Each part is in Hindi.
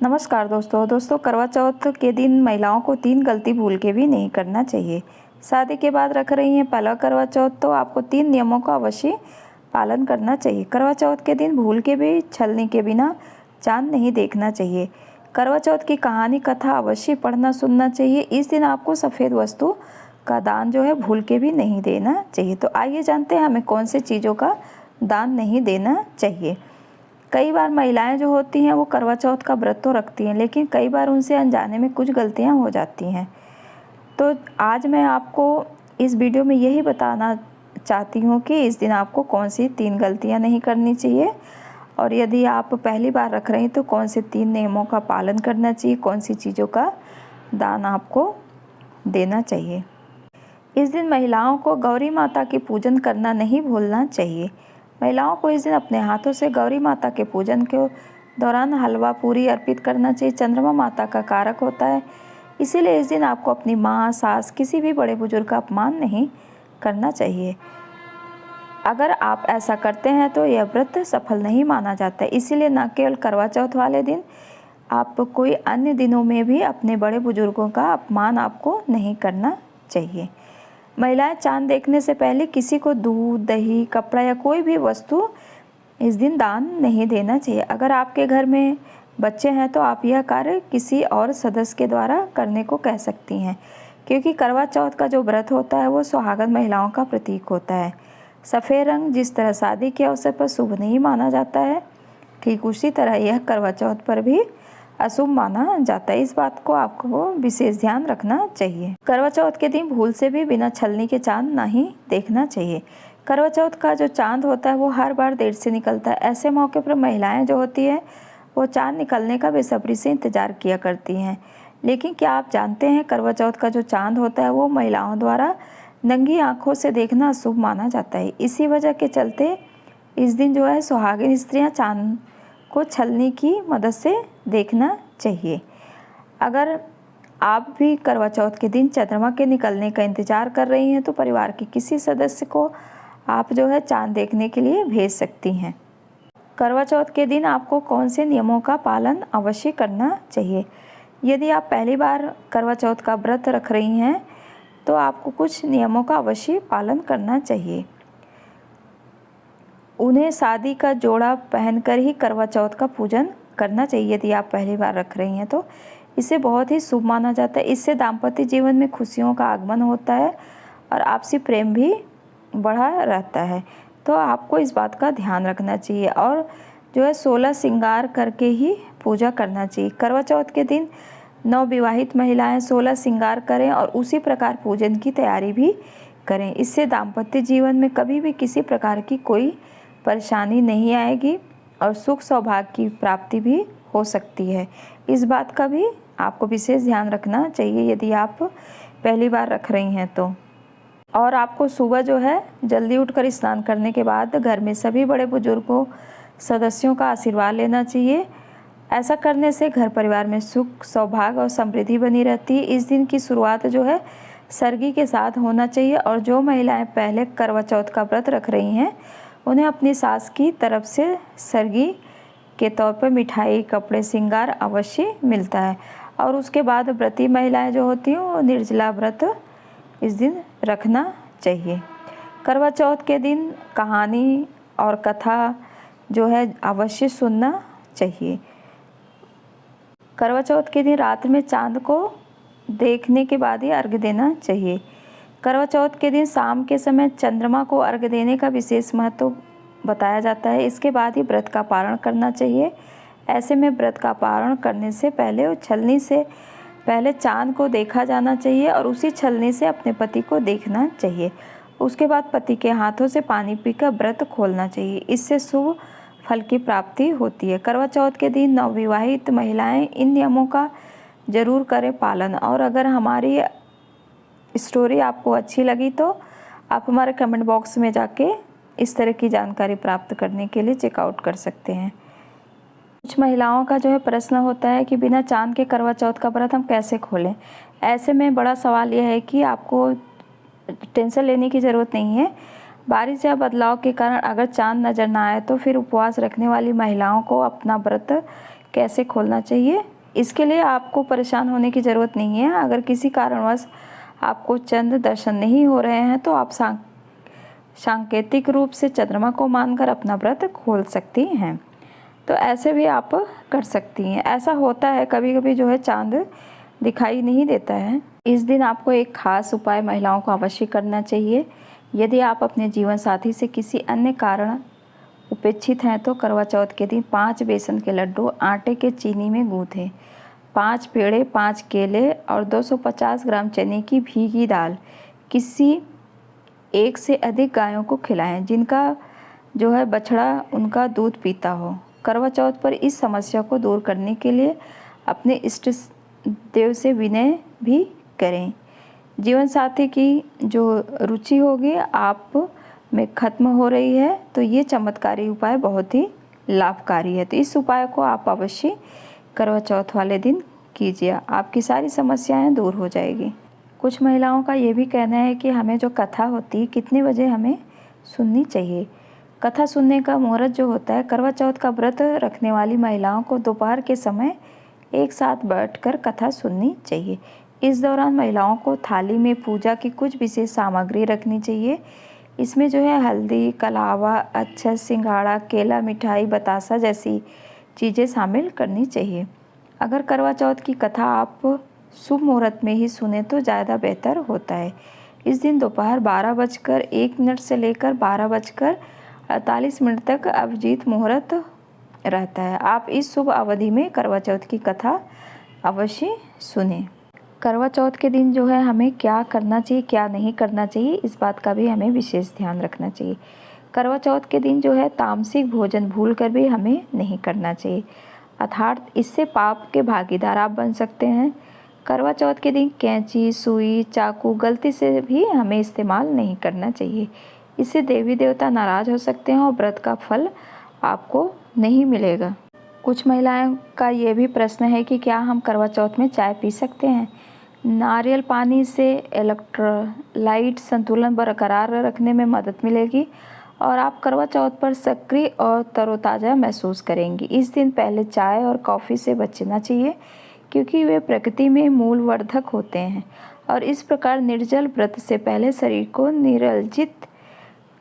नमस्कार दोस्तों करवा चौथ के दिन महिलाओं को 3 गलती भूल के भी नहीं करना चाहिए। शादी के बाद रख रही हैं पहला करवा चौथ तो आपको 3 नियमों का अवश्य पालन करना चाहिए। करवा चौथ के दिन भूल के भी छलनी के बिना चांद नहीं देखना चाहिए। करवा चौथ की कहानी कथा अवश्य पढ़ना सुनना चाहिए। इस दिन आपको सफ़ेद वस्तु का दान जो है भूल के भी नहीं देना चाहिए। तो आइए जानते हैं हमें कौन सी चीज़ों का दान नहीं देना चाहिए। कई बार महिलाएं जो होती हैं वो करवा चौथ का व्रत तो रखती हैं, लेकिन कई बार उनसे अनजाने में कुछ गलतियां हो जाती हैं। तो आज मैं आपको इस वीडियो में यही बताना चाहती हूँ कि इस दिन आपको कौन सी 3 गलतियां नहीं करनी चाहिए, और यदि आप पहली बार रख रहे हैं तो कौन से 3 नियमों का पालन करना चाहिए, कौन सी चीज़ों का दान आपको देना चाहिए। इस दिन महिलाओं को गौरी माता की पूजन करना नहीं भूलना चाहिए। महिलाओं को इस दिन अपने हाथों से गौरी माता के पूजन के दौरान हलवा पूरी अर्पित करना चाहिए। चंद्रमा माता का कारक होता है, इसीलिए इस दिन आपको अपनी माँ, सास, किसी भी बड़े बुजुर्ग का अपमान नहीं करना चाहिए। अगर आप ऐसा करते हैं तो यह व्रत सफल नहीं माना जाता है। इसीलिए न केवल करवा चौथ वाले दिन, आप कोई अन्य दिनों में भी अपने बड़े बुजुर्गों का अपमान आपको नहीं करना चाहिए। महिलाएं चांद देखने से पहले किसी को दूध, दही, कपड़ा या कोई भी वस्तु इस दिन दान नहीं देना चाहिए। अगर आपके घर में बच्चे हैं तो आप यह कार्य किसी और सदस्य के द्वारा करने को कह सकती हैं, क्योंकि करवा चौथ का जो व्रत होता है वो सुहागन महिलाओं का प्रतीक होता है। सफ़ेद रंग जिस तरह शादी के अवसर पर शुभ नहीं माना जाता है, ठीक उसी तरह यह करवा चौथ पर भी अशुभ माना जाता है। इस बात को आपको विशेष ध्यान रखना चाहिए। करवा चौथ के दिन भूल से भी बिना छलनी के चांद नहीं देखना चाहिए। करवा चौथ का जो चांद होता है वो हर बार देर से निकलता है। ऐसे मौके पर महिलाएं जो होती है वो चांद निकलने का बेसब्री से इंतजार किया करती हैं। लेकिन क्या आप जानते हैं करवा चौथ का जो चांद होता है वो महिलाओं द्वारा नंगी आंखों से देखना अशुभ माना जाता है। इसी वजह के चलते इस दिन जो है सुहागिन स्त्रियाँ चांद को छलनी की मदद से देखना चाहिए। अगर आप भी करवा चौथ के दिन चंद्रमा के निकलने का इंतजार कर रही हैं तो परिवार के किसी सदस्य को आप जो है चांद देखने के लिए भेज सकती हैं। करवा चौथ के दिन आपको कौन से नियमों का पालन अवश्य करना चाहिए। यदि आप पहली बार करवा चौथ का व्रत रख रही हैं तो आपको कुछ नियमों का अवश्य पालन करना चाहिए। उन्हें शादी का जोड़ा पहनकर ही करवा चौथ का पूजन करना चाहिए। यदि आप पहली बार रख रही हैं तो इसे बहुत ही शुभ माना जाता है। इससे दाम्पत्य जीवन में खुशियों का आगमन होता है और आपसी प्रेम भी बढ़ा रहता है। तो आपको इस बात का ध्यान रखना चाहिए और जो है 16 श्रृंगार करके ही पूजा करना चाहिए। करवा चौथ के दिन नवविवाहित महिलाएं 16 श्रृंगार करें और उसी प्रकार पूजन की तैयारी भी करें। इससे दाम्पत्य जीवन में कभी भी किसी प्रकार की कोई परेशानी नहीं आएगी और सुख सौभाग्य की प्राप्ति भी हो सकती है। इस बात का भी आपको विशेष ध्यान रखना चाहिए यदि आप पहली बार रख रही हैं तो। और आपको सुबह जो है जल्दी उठकर स्नान करने के बाद घर में सभी बड़े बुजुर्गों सदस्यों का आशीर्वाद लेना चाहिए। ऐसा करने से घर परिवार में सुख, सौभाग्य और समृद्धि बनी रहती है। इस दिन की शुरुआत जो है सरगी के साथ होना चाहिए और जो महिलाएं पहले करवा चौथ का व्रत रख रही हैं उन्हें अपनी सास की तरफ से सरगी के तौर पर मिठाई, कपड़े, श्रृंगार अवश्य मिलता है। और उसके बाद व्रती महिलाएं जो होती हैं वो निर्जला व्रत इस दिन रखना चाहिए। करवा चौथ के दिन कहानी और कथा जो है अवश्य सुनना चाहिए। करवा चौथ के दिन रात में चांद को देखने के बाद ही अर्घ्य देना चाहिए। करवा चौथ के दिन शाम के समय चंद्रमा को अर्घ्य देने का विशेष महत्व बताया जाता है। इसके बाद ही व्रत का पारण करना चाहिए। ऐसे में व्रत का पारण करने से पहले छलनी से पहले चांद को देखा जाना चाहिए और उसी छलनी से अपने पति को देखना चाहिए। उसके बाद पति के हाथों से पानी पीकर व्रत खोलना चाहिए। इससे शुभ फल की प्राप्ति होती है। करवा चौथ के दिन नवविवाहित महिलाएं इन नियमों का जरूर करें पालन। और अगर हमारी स्टोरी आपको अच्छी लगी तो आप हमारे कमेंट बॉक्स में जाके इस तरह की जानकारी प्राप्त करने के लिए चेकआउट कर सकते हैं। कुछ महिलाओं का जो है प्रश्न होता है कि बिना चांद के करवा चौथ का व्रत हम कैसे खोलें। ऐसे में बड़ा सवाल यह है कि आपको टेंशन लेने की ज़रूरत नहीं है। बारिश या बदलाव के कारण अगर चांद नज़र ना आए तो फिर उपवास रखने वाली महिलाओं को अपना व्रत कैसे खोलना चाहिए इसके लिए आपको परेशान होने की ज़रूरत नहीं है। अगर किसी कारणवश आपको चंद्र दर्शन नहीं हो रहे हैं तो आप सांकेतिक रूप से चंद्रमा को मानकर अपना व्रत खोल सकती हैं। तो ऐसे भी आप कर सकती हैं। ऐसा होता है कभी कभी जो है चांद दिखाई नहीं देता है। इस दिन आपको एक खास उपाय महिलाओं को अवश्य करना चाहिए। यदि आप अपने जीवन साथी से किसी अन्य कारण उपेक्षित हैं तो करवा चौथ के दिन 5 बेसन के लड्डू आटे के चीनी में गूँथें, 5 पेड़े, 5 केले और 250 ग्राम चने की भीगी दाल किसी एक से अधिक गायों को खिलाएं जिनका जो है बछड़ा उनका दूध पीता हो। करवा चौथ पर इस समस्या को दूर करने के लिए अपने इष्ट देव से विनय भी करें। जीवन साथी की जो रुचि होगी आप में खत्म हो रही है तो ये चमत्कारी उपाय बहुत ही लाभकारी है। तो इस उपाय को आप अवश्य करवा चौथ वाले दिन कीजिए, आपकी सारी समस्याएं दूर हो जाएगी। कुछ महिलाओं का ये भी कहना है कि हमें जो कथा होती है कितने बजे हमें सुननी चाहिए। कथा सुनने का मुहूर्त जो होता है, करवा चौथ का व्रत रखने वाली महिलाओं को दोपहर के समय एक साथ बैठकर कथा सुननी चाहिए। इस दौरान महिलाओं को थाली में पूजा की कुछ विशेष सामग्री रखनी चाहिए। इसमें जो है हल्दी, कलावा, अक्षत, सिंघाड़ा, केला, मिठाई, बतासा जैसी चीज़ें शामिल करनी चाहिए। अगर करवा चौथ की कथा आप शुभ मुहूर्त में ही सुने तो ज़्यादा बेहतर होता है। इस दिन दोपहर 12:01 से लेकर 12:48 तक अभिजीत मुहूर्त रहता है। आप इस शुभ अवधि में करवा चौथ की कथा अवश्य सुनें। करवा चौथ के दिन जो है हमें क्या करना चाहिए, क्या नहीं करना चाहिए, इस बात का भी हमें विशेष ध्यान रखना चाहिए। करवा चौथ के दिन जो है तामसिक भोजन भूलकर भी हमें नहीं करना चाहिए, अर्थात इससे पाप के भागीदार आप बन सकते हैं। करवा चौथ के दिन कैंची, सुई, चाकू गलती से भी हमें इस्तेमाल नहीं करना चाहिए। इससे देवी देवता नाराज़ हो सकते हैं और व्रत का फल आपको नहीं मिलेगा। कुछ महिलाओं का ये भी प्रश्न है कि क्या हम करवा चौथ में चाय पी सकते हैं। नारियल पानी से इलेक्ट्रोलाइट संतुलन बरकरार रखने में मदद मिलेगी और आप करवा चौथ पर सक्रिय और तरोताज़ा महसूस करेंगी। इस दिन पहले चाय और कॉफ़ी से बचना चाहिए क्योंकि वे प्रकृति में मूलवर्धक होते हैं और इस प्रकार निर्जल व्रत से पहले शरीर को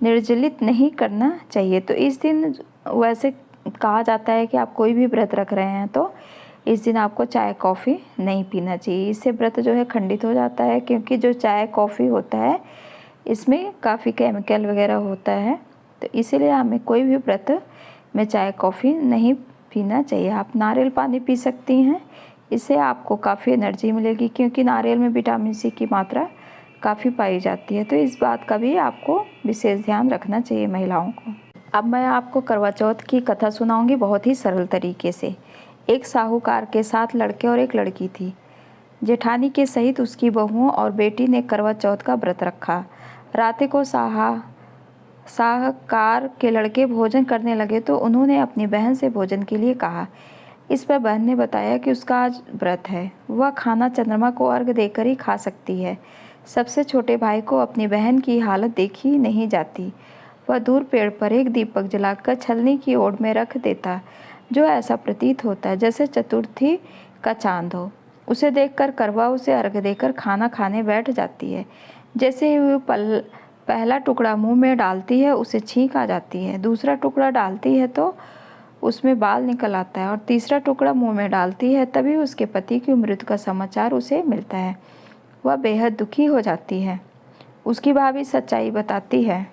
निर्जलित नहीं करना चाहिए। तो इस दिन वैसे कहा जाता है कि आप कोई भी व्रत रख रहे हैं तो इस दिन आपको चाय कॉफ़ी नहीं पीना चाहिए। इससे व्रत जो है खंडित हो जाता है क्योंकि जो चाय कॉफ़ी होता है इसमें काफ़ी केमिकल वगैरह होता है, तो इसीलिए हमें कोई भी व्रत में चाय कॉफ़ी नहीं पीना चाहिए। आप नारियल पानी पी सकती हैं, इससे आपको काफ़ी एनर्जी मिलेगी क्योंकि नारियल में विटामिन सी की मात्रा काफ़ी पाई जाती है। तो इस बात का भी आपको विशेष ध्यान रखना चाहिए महिलाओं को। अब मैं आपको करवा चौथ की कथा सुनाऊंगी बहुत ही सरल तरीके से। एक साहूकार के 7 लड़के और एक लड़की थी। जेठानी के सहित उसकी बहुओं और बेटी ने करवा चौथ का व्रत रखा। रात को साहूकार के लड़के भोजन करने लगे तो उन्होंने अपनी बहन से भोजन के लिए कहा। इस पर बहन ने बताया कि उसका आज व्रत है, वह खाना चंद्रमा को अर्घ देकर ही खा सकती है। सबसे छोटे भाई को अपनी बहन की हालत देखी नहीं जाती। वह दूर पेड़ पर एक दीपक जलाकर छलनी की ओर में रख देता, जो ऐसा प्रतीत होता है जैसे चतुर्थी का चांद हो। उसे देखकर करवा उसे अर्घ देकर खाना खाने बैठ जाती है। जैसे ही वह पहला टुकड़ा मुंह में डालती है उसे छींक आ जाती है, दूसरा टुकड़ा डालती है तो उसमें बाल निकल आता है और तीसरा टुकड़ा मुंह में डालती है तभी उसके पति की मृत्यु का समाचार उसे मिलता है। वह बेहद दुखी हो जाती है। उसकी भाभी सच्चाई बताती है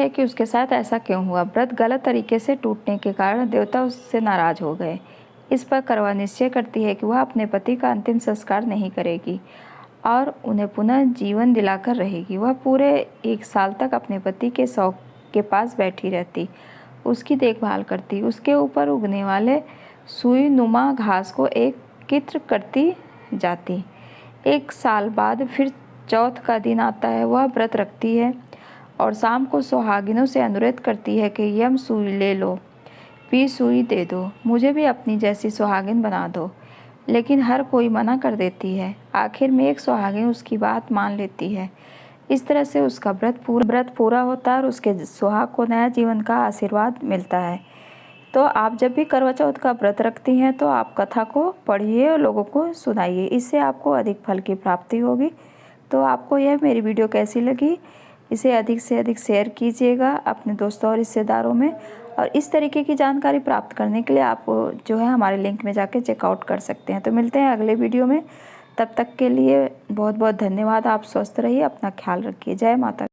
कि उसके साथ ऐसा क्यों हुआ। व्रत गलत तरीके से टूटने के कारण देवता उससे नाराज हो गए। इस पर करवा निश्चय करती है कि वह अपने पति का अंतिम संस्कार नहीं करेगी और उन्हें पुनः जीवन दिलाकर रहेगी। वह पूरे 1 साल तक अपने पति के शव के पास बैठी रहती, उसकी देखभाल करती, उसके ऊपर उगने वाले सुई नुमा घास को एकत्र करती जाती। 1 साल बाद फिर चौथ का दिन आता है। वह व्रत रखती है और शाम को सुहागिनों से अनुरोध करती है कि यम सुई ले लो, पी सुई दे दो, मुझे भी अपनी जैसी सुहागिन बना दो। लेकिन हर कोई मना कर देती है। आखिर में एक सुहागिन उसकी बात मान लेती है। इस तरह से उसका व्रत पूरा होता है और उसके सुहाग को नया जीवन का आशीर्वाद मिलता है। तो आप जब भी करवा चौथ का व्रत रखती हैं तो आप कथा को पढ़िए और लोगों को सुनाइए, इससे आपको अधिक फल की प्राप्ति होगी। तो आपको यह मेरी वीडियो कैसी लगी, इसे अधिक से अधिक शेयर कीजिएगा अपने दोस्तों और रिश्तेदारों में। और इस तरीके की जानकारी प्राप्त करने के लिए आप जो है हमारे लिंक में जाके चेकआउट कर सकते हैं। तो मिलते हैं अगले वीडियो में, तब तक के लिए बहुत बहुत धन्यवाद। आप स्वस्थ रहिए, अपना ख्याल रखिए। जय माता।